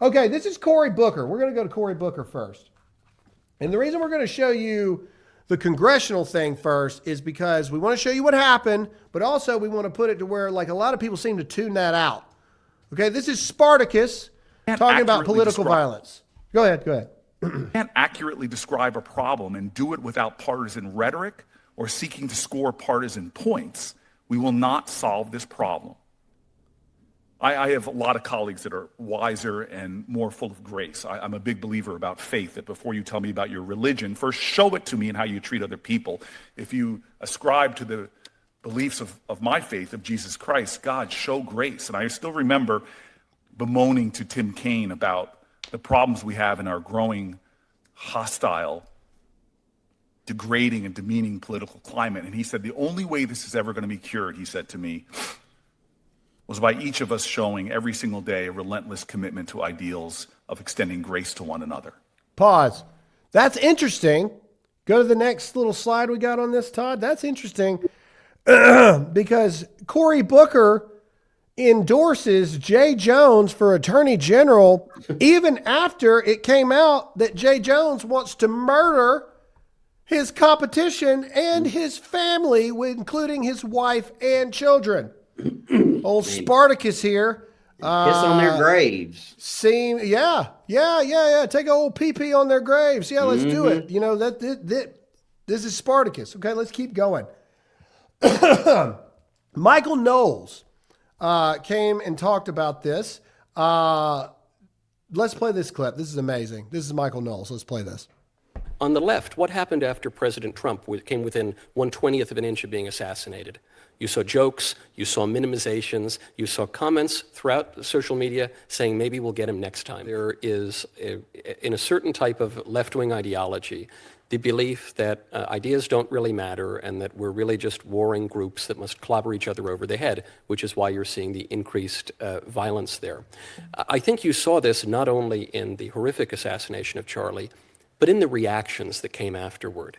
Okay, this is Cory Booker. We're going to go to Cory Booker first. And the reason we're going to show you the congressional thing first is because we want to show you what happened, but also we want to put it to where like a lot of people seem to tune that out. Okay, this is Spartacus talking about political violence. Go ahead. You can't accurately describe a problem and do it without partisan rhetoric or seeking to score partisan points. We will not solve this problem. I have a lot of colleagues that are wiser and more full of grace. I'm a big believer about faith, that before you tell me about your religion, first show it to me in how you treat other people. If you ascribe to the beliefs of my faith, of Jesus Christ, God, show grace. And I still remember bemoaning to Tim Kaine about the problems we have in our growing hostile, degrading and demeaning political climate. And he said, the only way this is ever going to be cured, he said to me, was by each of us showing every single day a relentless commitment to ideals of extending grace to one another. Pause. That's interesting. Go to the next little slide we got on this, Todd. That's interesting because Cory Booker endorses Jay Jones for Attorney General even after it came out that Jay Jones wants to murder his competition and his family, including his wife and children. Old Spartacus here. Piss on their graves. Yeah. Take a old pee-pee on their graves. Yeah, let's do it. You know, this is Spartacus. Okay, let's keep going. Michael Knowles came and talked about this. Let's play this clip. This is amazing. This is Michael Knowles. Let's play this. On the left, what happened after President Trump came within 1/20th of an inch of being assassinated? You saw jokes, you saw minimizations, you saw comments throughout social media saying maybe we'll get him next time. There is, in a certain type of left-wing ideology, the belief that ideas don't really matter and that we're really just warring groups that must clobber each other over the head, which is why you're seeing the increased violence there. I think you saw this not only in the horrific assassination of Charlie, but in the reactions that came afterward.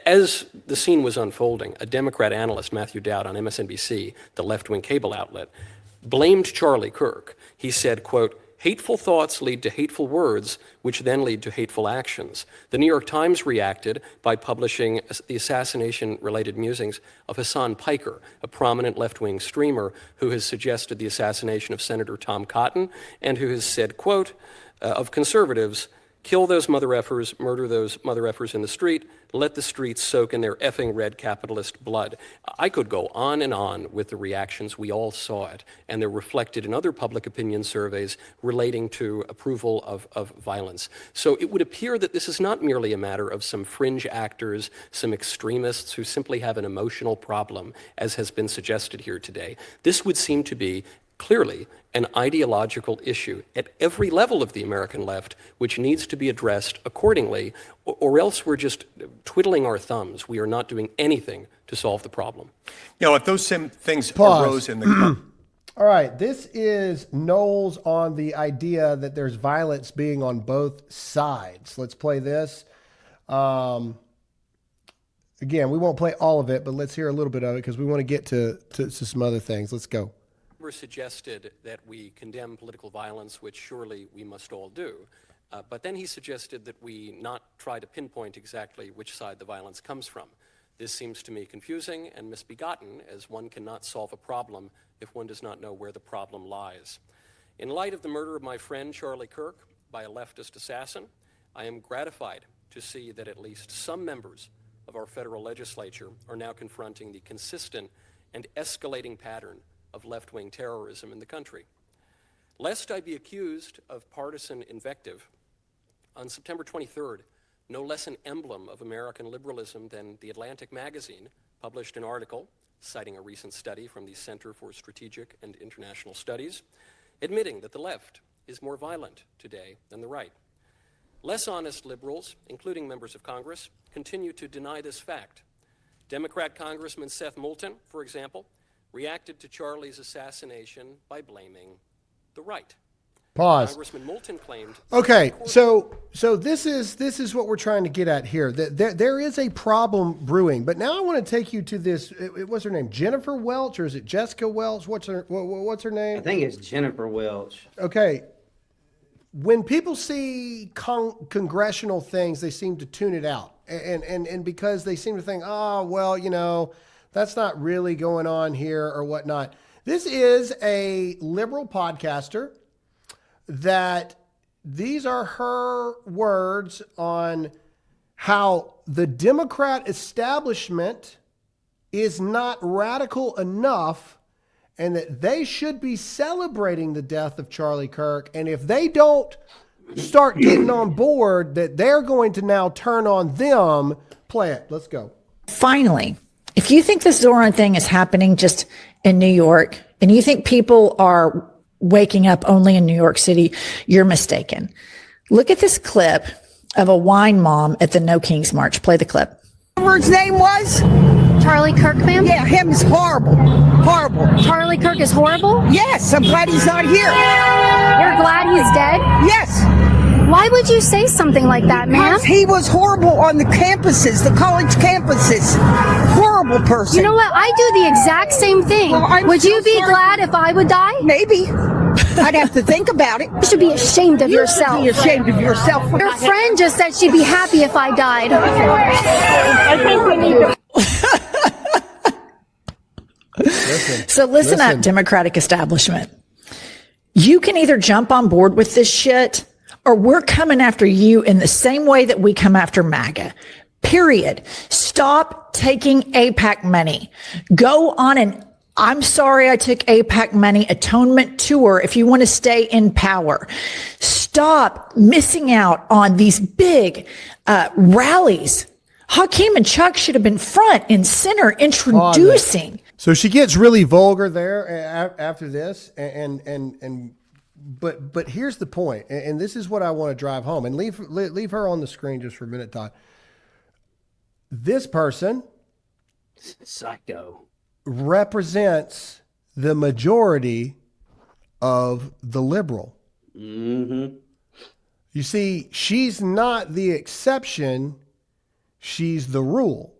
As the scene was unfolding, a Democrat analyst, Matthew Dowd on MSNBC, the left-wing cable outlet, blamed Charlie Kirk. He said, quote, "Hateful thoughts lead to hateful words, which then lead to hateful actions." The New York Times reacted by publishing the assassination-related musings of Hassan Piker, a prominent left-wing streamer who has suggested the assassination of Senator Tom Cotton and who has said, quote, of conservatives, "Kill those mother effers, murder those mother effers in the street, let the streets soak in their effing red capitalist blood." I could go on and on with the reactions. We all saw it, and they're reflected in other public opinion surveys relating to approval of violence. So it would appear that this is not merely a matter of some fringe actors, some extremists who simply have an emotional problem, as has been suggested here today. This would seem to be clearly an ideological issue at every level of the American left, which needs to be addressed accordingly, or else we're just twiddling our thumbs. We are not doing anything to solve the problem. If those same things arose in the... All right, this is Knowles on the idea that there's violence being on both sides. Let's play this. Again, we won't play all of it, but let's hear a little bit of it because we want to get to some other things. Let's go. Suggested that we condemn political violence, which surely we must all do. But then he suggested that we not try to pinpoint exactly which side the violence comes from. This seems to me confusing and misbegotten, as one cannot solve a problem if one does not know where the problem lies. In light of the murder of my friend Charlie Kirk by a leftist assassin, I am gratified to see that at least some members of our federal legislature are now confronting the consistent and escalating pattern of left-wing terrorism in the country. Lest I be accused of partisan invective, on September 23rd, no less an emblem of American liberalism than The Atlantic magazine published an article citing a recent study from the Center for Strategic and International Studies, admitting that the left is more violent today than the right. Less honest liberals, including members of Congress, continue to deny this fact. Democrat Congressman Seth Moulton, for example, reacted to Charlie's assassination by blaming the right. Pause. Congressman Moulton claimed. Okay, so this is what we're trying to get at here. There is a problem brewing, but now I want to take you to this. What's her name? Jennifer Welch, or is it Jessica Welch? What's her name? I think it's Jennifer Welch. Okay, when people see congressional things, they seem to tune it out. And because they seem to think, oh, well, you know, that's not really going on here or whatnot. This is a liberal podcaster that these are her words on how the Democrat establishment is not radical enough and that they should be celebrating the death of Charlie Kirk. And if they don't start getting on board, that they're going to now turn on them. Play it. Let's go. Finally, if you think this Zoran thing is happening just in New York and you think people are waking up only in New York City, you're mistaken. Look at this clip of a wine mom at the No Kings March. Play the clip. Whatever his name was? Charlie Kirk, ma'am? Yeah, him is horrible. Horrible. Charlie Kirk is horrible? Yes, I'm glad he's not here. You're glad he's dead? Yes. Why would you say something like that, ma'am? Because he was horrible on the campuses, the college campuses. Horrible person. You know what? I do the exact same thing. Well, would you be glad if I would die? Maybe. I'd have to think about it. You should be ashamed of yourself. Be ashamed of yourself. Your friend just said she'd be happy if I died. I think we need to... Listen up, Democratic establishment. You can either jump on board with this shit or we're coming after you in the same way that we come after MAGA. Period. Stop taking AIPAC money. Go on an I'm sorry I took AIPAC money atonement tour if you want to stay in power. Stop missing out on these big rallies. Hakeem and Chuck should have been front and center introducing. So she gets really vulgar there after this, but here's the point, and this is what I want to drive home, and leave her on the screen just for a minute, Todd. This person, Psycho, represents the majority of the liberal. Mm-hmm. You see, she's not the exception, she's the rule.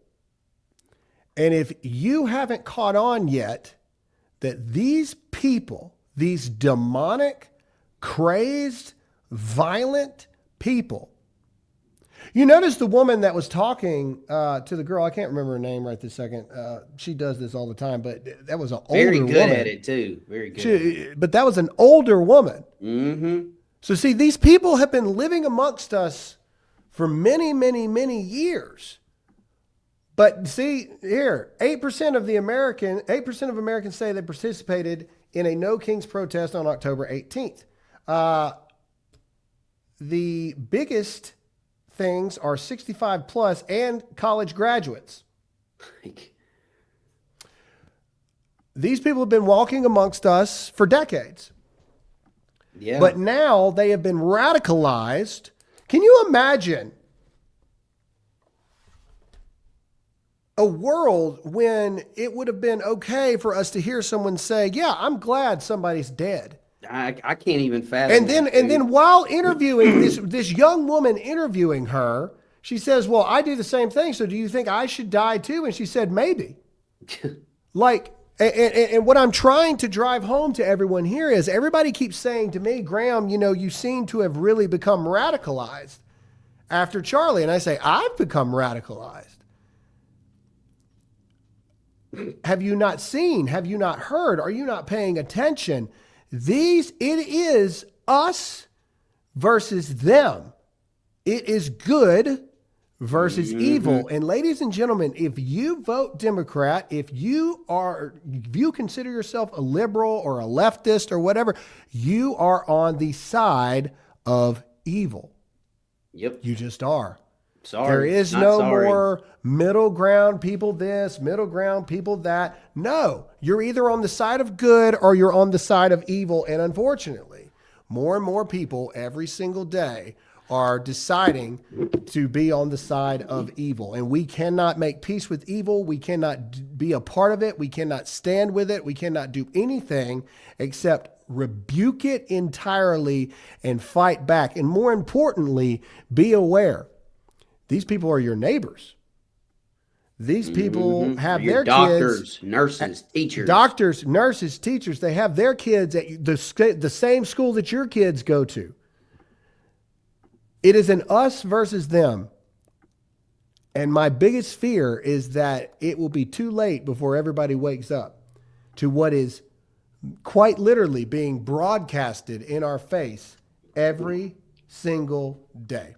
And if you haven't caught on yet that these people, these demonic, crazed, violent people, you notice the woman that was talking to the girl, I can't remember her name right this second. She does this all the time, but that was an older woman. Very good at it too. Very good. But that was an older woman. Mm-hmm. So see, these people have been living amongst us for many, many, many years. But see here, 8% of Americans say they participated in a No Kings protest on October 18th. The biggest things are 65 plus and college graduates. These people have been walking amongst us for decades. Yeah. But now they have been radicalized. Can you imagine a world when it would have been okay for us to hear someone say, yeah, I'm glad somebody's dead. I can't even fathom. And then while interviewing this young woman interviewing her, she says, well, I do the same thing. So do you think I should die too? And she said, maybe. And what I'm trying to drive home to everyone here is everybody keeps saying to me, Graham, you know, you seem to have really become radicalized after Charlie. And I say, I've become radicalized. Have you not seen? Have you not heard? Are you not paying attention? It is us versus them. It is good versus evil. And ladies and gentlemen, if you vote Democrat, if you consider yourself a liberal or a leftist or whatever, you are on the side of evil. Yep. You just are. Sorry. There is no more middle ground people this, middle ground people that. No, you're either on the side of good or you're on the side of evil. And unfortunately, more and more people every single day are deciding to be on the side of evil. And we cannot make peace with evil. We cannot be a part of it. We cannot stand with it. We cannot do anything except rebuke it entirely and fight back. And more importantly, be aware. These people are your neighbors. These people have their doctors, kids. nurses, teachers. Doctors, nurses, teachers. They have their kids at the same school that your kids go to. It is an us versus them. And my biggest fear is that it will be too late before everybody wakes up to what is quite literally being broadcasted in our face every single day.